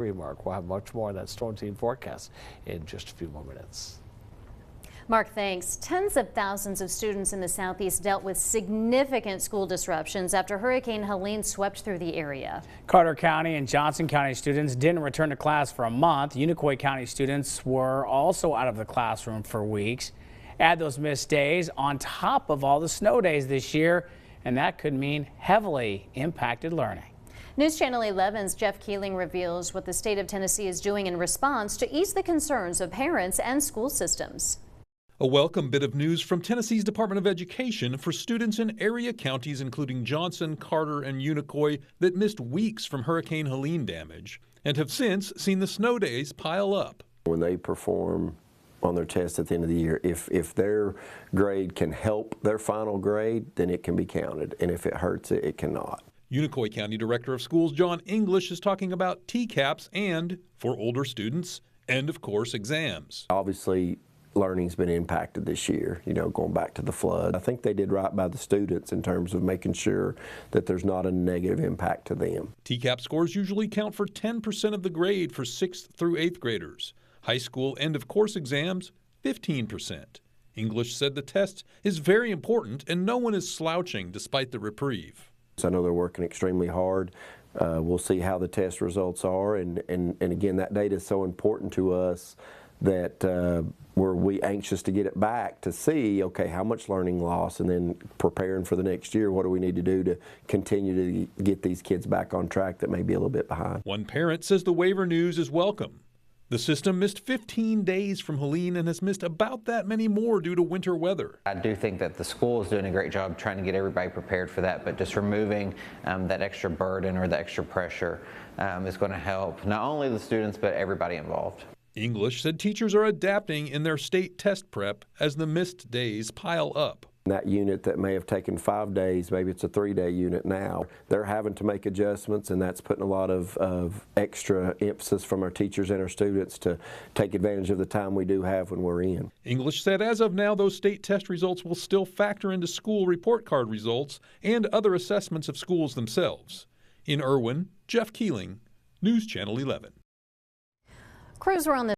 Mark. We'll have much more on that storm team forecast in just a few more minutes. Mark, thanks. Tens of thousands of students in the southeast dealt with significant school disruptions after Hurricane Helene swept through the area. Carter County and Johnson County students didn't return to class for a month. Unicoi County students were also out of the classroom for weeks. Add those missed days on top of all the snow days this year, and that could mean heavily impacted learning. News Channel 11's Jeff Keeling reveals what the state of Tennessee is doing in response to ease the concerns of parents and school systems. A welcome bit of news from Tennessee's Department of Education for students in area counties including Johnson, Carter, and Unicoi that missed weeks from Hurricane Helene damage and have since seen the snow days pile up. When they perform on their test at the end of the year, if their grade can help their final grade, then it can be counted, and if it hurts it, it cannot. Unicoi County Director of Schools John English is talking about TCAPs and, for older students, end of course exams. Obviously, learning's been impacted this year, going back to the flood. I think they did right by the students in terms of making sure that there's not a negative impact to them. TCAP scores usually count for 10% of the grade for 6th through 8th graders. High school end-of-course exams, 15%. English said the test is very important and no one is slouching despite the reprieve. I know they're working extremely hard. We'll see how the test results are, and again, that data is so important to us that we're anxious to get it back to see, okay, how much learning loss, and then preparing for the next year, what do we need to do to continue to get these kids back on track that may be a little bit behind. One parent says the waiver news is welcome. The system missed 15 days from Helene and has missed about that many more due to winter weather. I do think that the school is doing a great job trying to get everybody prepared for that, but just removing that extra burden or the extra pressure is going to help not only the students but everybody involved. English said teachers are adapting in their state test prep as the missed days pile up. That unit that may have taken 5 days, maybe it's a 3-day unit now. They're having to make adjustments, and that's putting a lot of extra emphasis from our teachers and our students to take advantage of the time we do have when we're in. English said as of now, those state test results will still factor into school report card results and other assessments of schools themselves. In ERWIN, Jeff Keeling, News Channel 11. Crews were on the